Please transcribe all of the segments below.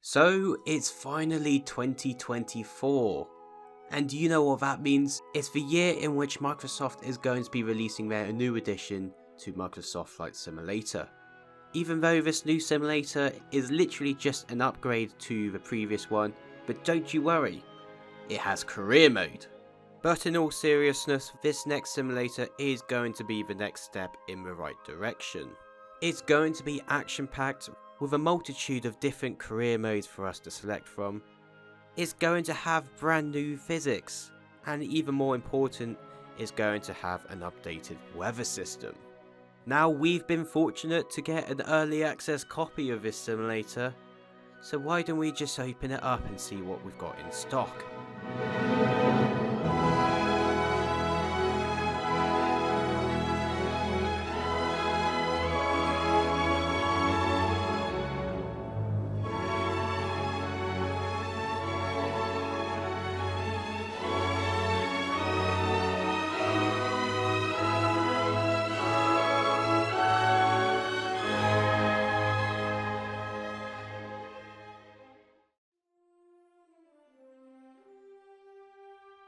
So it's finally 2024, and do you know what that means? It's the year in which Microsoft is going to be releasing their new addition to Microsoft Flight Simulator. Even though this new simulator is literally just an upgrade to the previous one, but don't you worry, it has career mode. But in all seriousness, this next simulator is going to be the next step in the right direction. It's going to be action-packed with a multitude of different career modes for us to select from. It's going to have brand new physics, and even more important, it's going to have an updated weather system. Now, we've been fortunate to get an early access copy of this simulator, so why don't we just open it up and see what we've got in stock.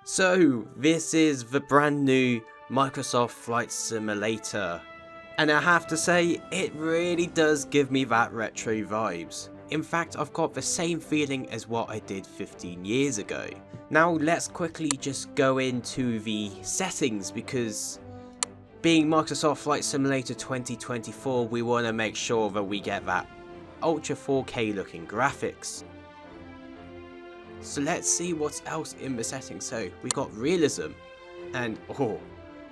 So, this is the brand new Microsoft Flight Simulator, and I have to say, it really does give me that retro vibes. In fact, I've got the same feeling as what I did 15 years ago. Now let's quickly just go into the settings, because being Microsoft Flight Simulator 2024, we want to make sure that we get that Ultra 4K looking graphics. So let's see what's else in the settings. So we've got realism, and oh,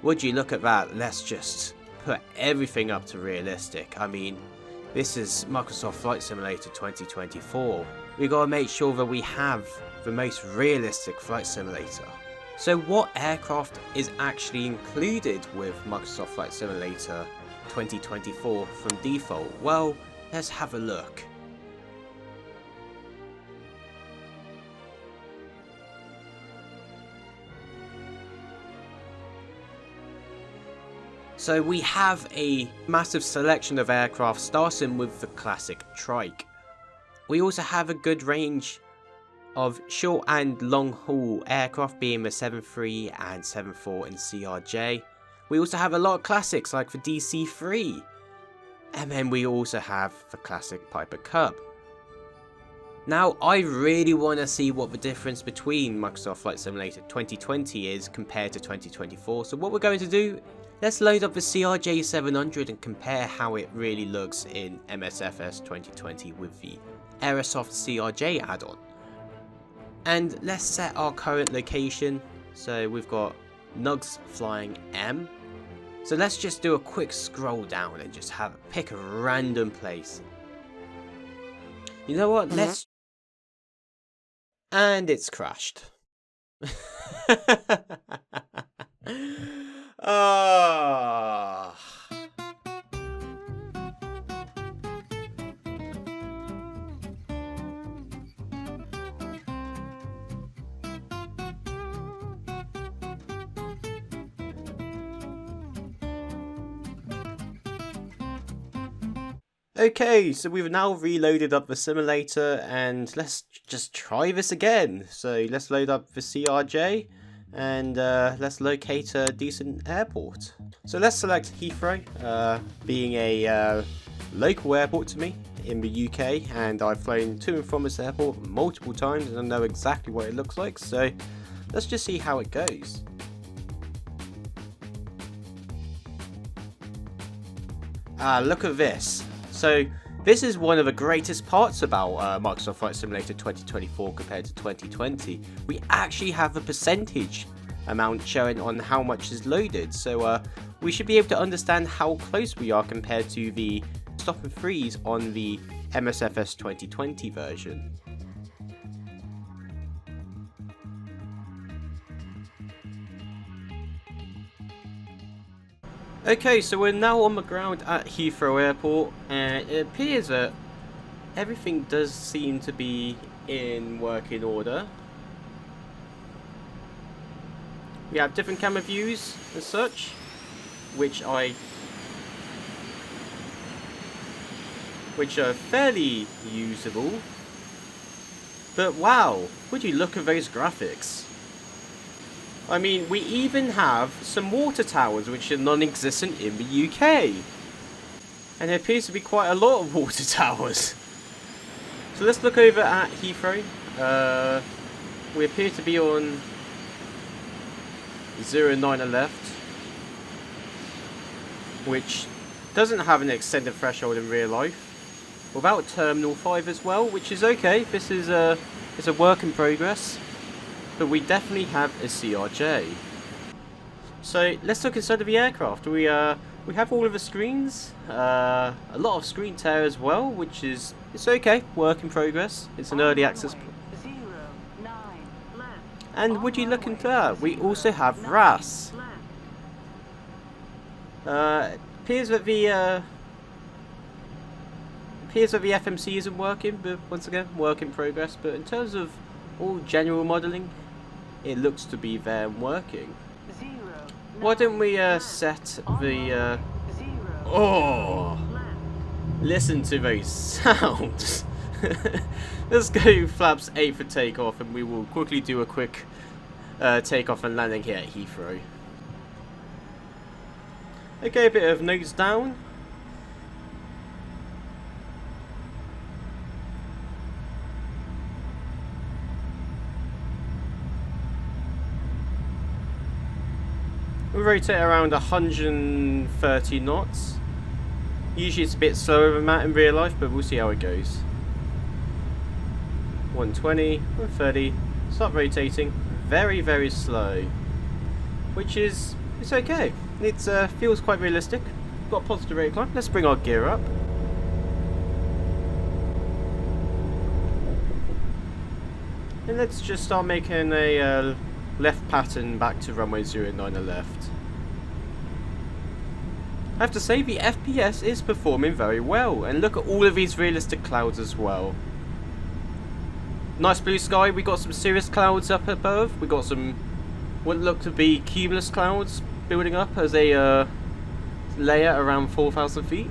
would you look at that, let's just put everything up to realistic. I mean, this is Microsoft Flight Simulator 2024. We've got to make sure that we have the most realistic flight simulator. So what aircraft is actually included with Microsoft Flight Simulator 2024 from default? Well, let's have a look. So we have a massive selection of aircraft, starting with the classic trike. We also have a good range of short and long haul aircraft, being the 7.3 and 7.4 in CRJ. We also have a lot of classics like the DC-3. And then we also have the classic Piper Cub. Now, I really want to see what the difference between Microsoft Flight Simulator 2020 is compared to 2024. So what we're going to do, let's load up the CRJ 700 and compare how it really looks in MSFS 2020 with the Aerosoft CRJ add-on. And let's set our current location. So we've got Nugs Flying M. So let's just do a quick scroll down and just pick a random place. You know what? Let's... And it's crashed. Ah. Okay, so we've now reloaded up the simulator, and let's just try this again. So let's load up the CRJ, and let's locate a decent airport. So let's select Heathrow, being a local airport to me in the UK, and I've flown to and from this airport multiple times and I know exactly what it looks like, so let's just see how it goes. Look at this. So this is one of the greatest parts about Microsoft Flight Simulator 2024 compared to 2020. We actually have a percentage amount showing on how much is loaded. So we should be able to understand how close we are compared to the stop and freeze on the MSFS 2020 version. Okay, so we're now on the ground at Heathrow Airport, and it appears that everything does seem to be in working order. We have different camera views and such, which are fairly usable. But wow, would you look at those graphics? I mean, we even have some water towers which are non-existent in the UK. And there appears to be quite a lot of water towers. So let's look over at Heathrow. We appear to be on 09 left, which doesn't have an extended threshold in real life. Without Terminal 5 as well, which is okay. This is it's a work in progress. But we definitely have a CRJ. So let's look inside of the aircraft. We have all of the screens, a lot of screen tear as well, which is it's okay, work in progress. It's an early access. And would you look into that? We also have RAS. Appears that the FMC isn't working, but once again, work in progress. But in terms of all general modelling, it looks to be there and working. Why don't we set the oh, listen to those sounds. Let's go flaps 8 for takeoff, and we will quickly do a quick takeoff and landing here at Heathrow. Okay, a bit of nose down. We'll rotate around 130 knots. Usually it's a bit slower than that in real life, but we'll see how it goes. 120, 130, start rotating, very, very slow. Which is, it's okay. It feels quite realistic. Got a positive rate of climb. Let's bring our gear up. And let's just start making a left pattern back to runway 09 left. I have to say the FPS is performing very well, and look at all of these realistic clouds as well. Nice blue sky, we got some cirrus clouds up above, we got some what look to be cumulus clouds building up as a layer around 4,000 feet.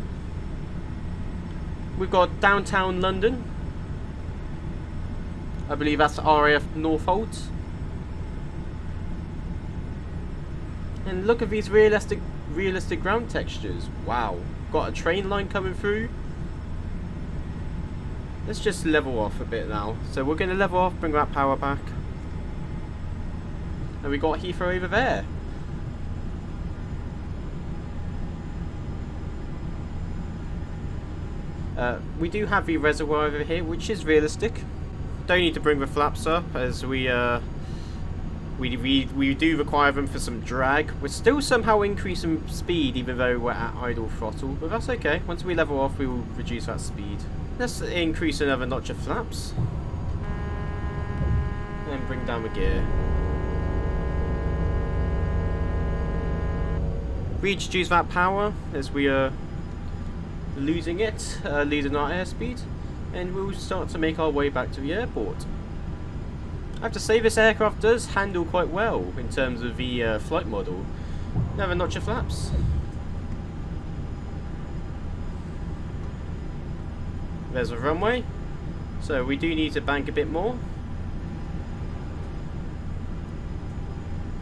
We've got downtown London, I believe that's RAF Northolt. And look at these realistic ground textures. Wow. Got a train line coming through. Let's just level off a bit now. So we're going to level off, bring that power back. And we got Heathrow over there. We do have the reservoir over here, which is realistic. Don't need to bring the flaps up, as we do require them for some drag. We're still somehow increasing speed even though we're at idle throttle, but that's okay. Once we level off, we will reduce that speed. Let's increase another notch of flaps. And bring down the gear. Reintroduce that power as we are losing it, losing our airspeed. And we'll start to make our way back to the airport. I have to say this aircraft does handle quite well in terms of the flight model. Another notch of flaps. There's a runway, so we do need to bank a bit more.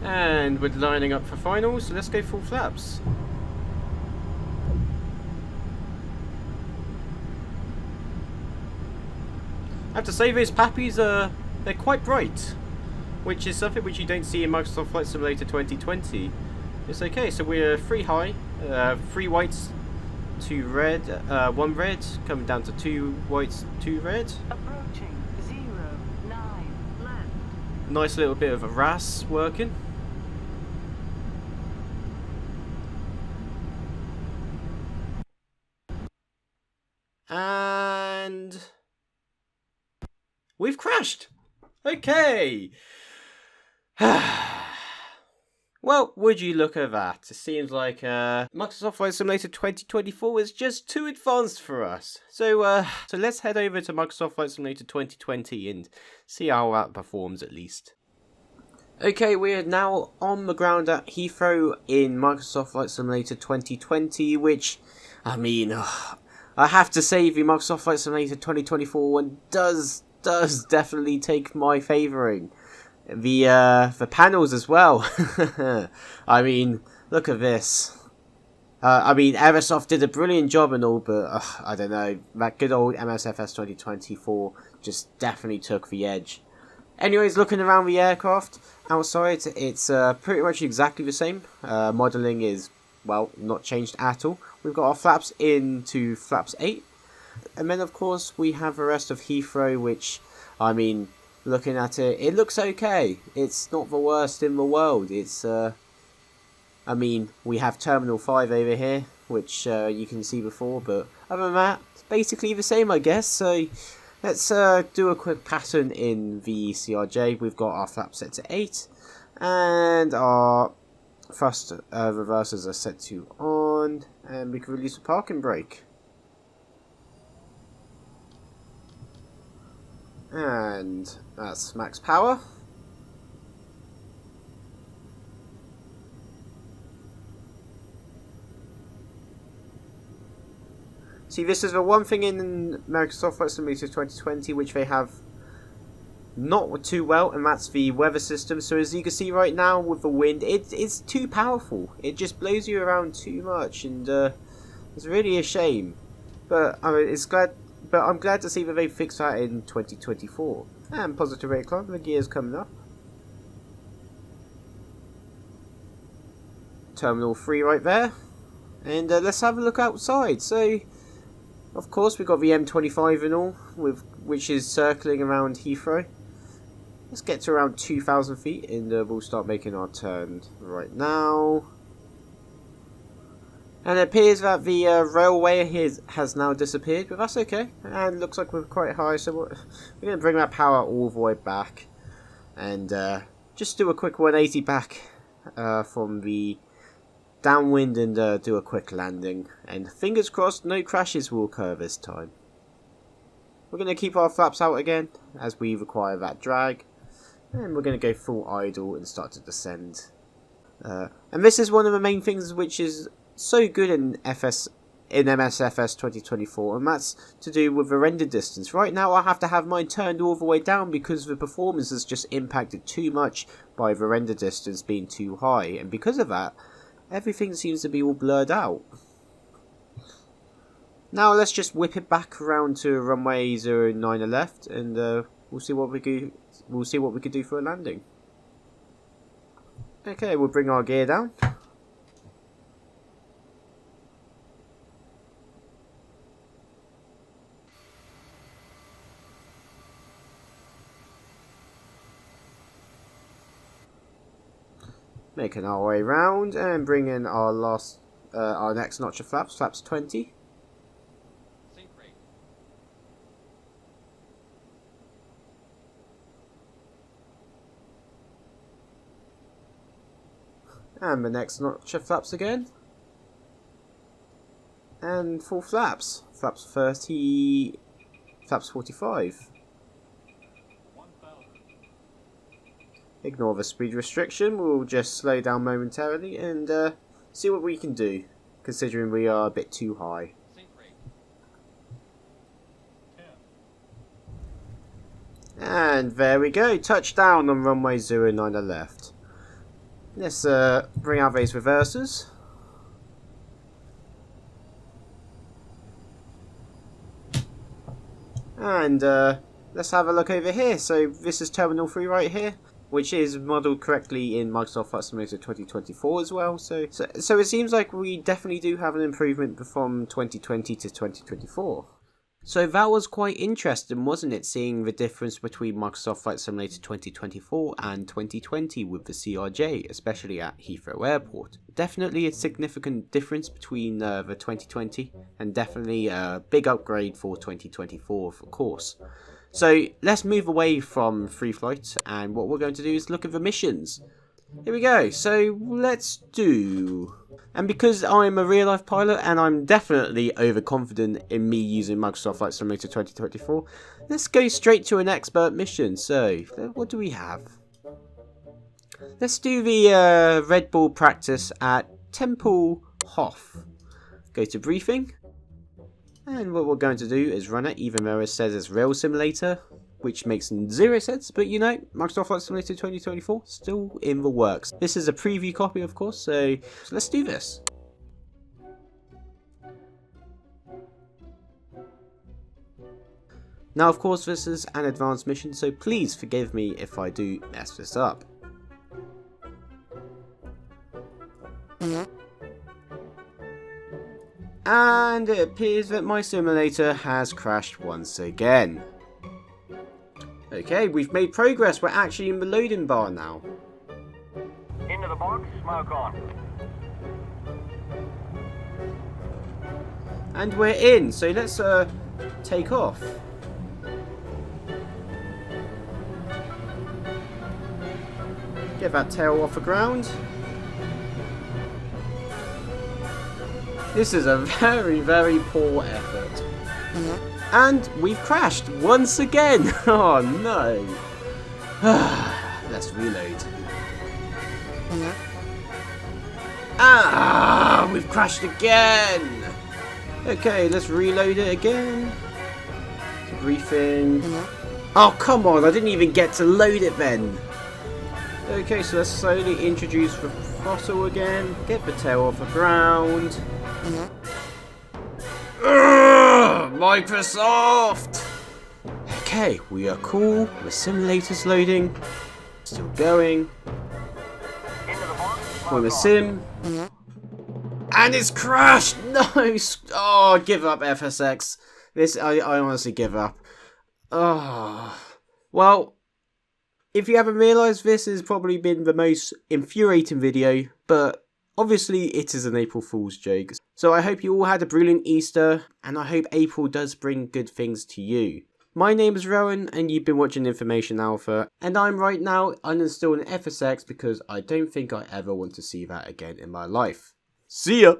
And we're lining up for finals, so let's go full flaps. I have to say those pappies they're quite bright, which is something which you don't see in Microsoft Flight Simulator 2020. It's okay, so we're 3 high, 3 whites, 2 red, 1 red, coming down to 2 whites, 2 red. Approaching 09 left. Nice little bit of a RAS working. And we've crashed. Okay. Well, would you look at that? It seems like Microsoft Flight Simulator 2024 is just too advanced for us. So let's head over to Microsoft Flight Simulator 2020 and see how that performs at least. Okay, we are now on the ground at Heathrow in Microsoft Flight Simulator 2020, which, I mean, I have to say the Microsoft Flight Simulator 2024 one does does definitely take my favouring. The panels as well. I mean, look at this. I mean, Aerosoft did a brilliant job and all, but I don't know. That good old MSFS 2024 just definitely took the edge. Anyways, looking around the aircraft outside, it's pretty much exactly the same. Modelling is, well, not changed at all. We've got our flaps into flaps 8. And then, of course, we have the rest of Heathrow, which, I mean, looking at it, it looks okay. It's not the worst in the world. It's, I mean, we have Terminal 5 over here, which you can see before, but other than that, it's basically the same, I guess. So let's do a quick pattern in the CRJ. We've got our flaps set to 8, and our thrust reversers are set to on, and we can release the parking brake. And that's max power. See, this is the one thing in Microsoft Flight Simulator 2020 which they have not too well, and that's the weather system. So as you can see right now with the wind, it's too powerful. It just blows you around too much, and it's really a shame. But I mean, I'm glad to see that they fixed that in 2024. And positive rate climb, the gear's coming up. Terminal 3 right there. And let's have a look outside. So, of course, we've got the M25 and all, which is circling around Heathrow. Let's get to around 2,000 feet, and we'll start making our turn right now. And it appears that the railway has now disappeared, but that's okay. And it looks like we're quite high, so we're going to bring that power all the way back. And just do a quick 180 back from the downwind, and do a quick landing. And fingers crossed no crashes will occur this time. We're going to keep our flaps out again, as we require that drag. And we're going to go full idle and start to descend. And this is one of the main things which is so good in MSFS 2024, and that's to do with the render distance. Right now I have to have mine turned all the way down because the performance is just impacted too much by the render distance being too high, and because of that everything seems to be all blurred out. Now let's just whip it back around to runway 09 left, and we'll see what we can do for a landing. Okay, we'll bring our gear down. Making our way round and bring in our next notch of flaps, flaps 20. And the next notch of flaps again. And full flaps, flaps 30, flaps 45. Ignore the speed restriction, we'll just slow down momentarily and see what we can do, considering we are a bit too high. And there we go, touchdown on runway 09 left. Let's bring out these reversers. And let's have a look over here. So this is Terminal 3 right here, which is modelled correctly in Microsoft Flight Simulator 2024 as well. So it seems like we definitely do have an improvement from 2020 to 2024. So that was quite interesting, wasn't it, seeing the difference between Microsoft Flight Simulator 2024 and 2020 with the CRJ, especially at Heathrow Airport. Definitely a significant difference between the 2020, and definitely a big upgrade for 2024, of course. So let's move away from free flight, and what we're going to do is look at the missions. Here we go, so let's do... And because I'm a real life pilot and I'm definitely overconfident in me using Microsoft Flight Simulator 2024, let's go straight to an expert mission. So, what do we have? Let's do the Red Bull practice at Temple Hof. Go to briefing. And what we're going to do is run it, even though it says it's Rail Simulator. which makes 0 sense, but you know, Microsoft Flight Simulator 2024 still in the works. This is a preview copy, of course, so let's do this. Now, of course, this is an advanced mission, so please forgive me if I do mess this up. And it appears that my simulator has crashed once again. Okay, we've made progress. We're actually in the loading bar now. Into the box, smoke on. And we're in, so let's take off. Get that tail off the ground. This is a very, very poor effort. And we've crashed once again. Oh no. Let's reload. Ah, we've crashed again. Okay, let's reload it again. Briefing. Oh, come on. I didn't even get to load it then. Okay, so let's slowly introduce the throttle again. Get the tail off the ground. Microsoft! Okay, we are cool. The simulator's loading. Still going. For the sim. And it's crashed! No! Oh, give up, FSX. This, I honestly give up. Oh. Well, if you haven't realised, this has probably been the most infuriating video, but obviously it is an April Fool's joke. So I hope you all had a brilliant Easter, and I hope April does bring good things to you. My name is Rowan, and you've been watching Information Alpha, and I'm right now uninstalling FSX because I don't think I ever want to see that again in my life. See ya!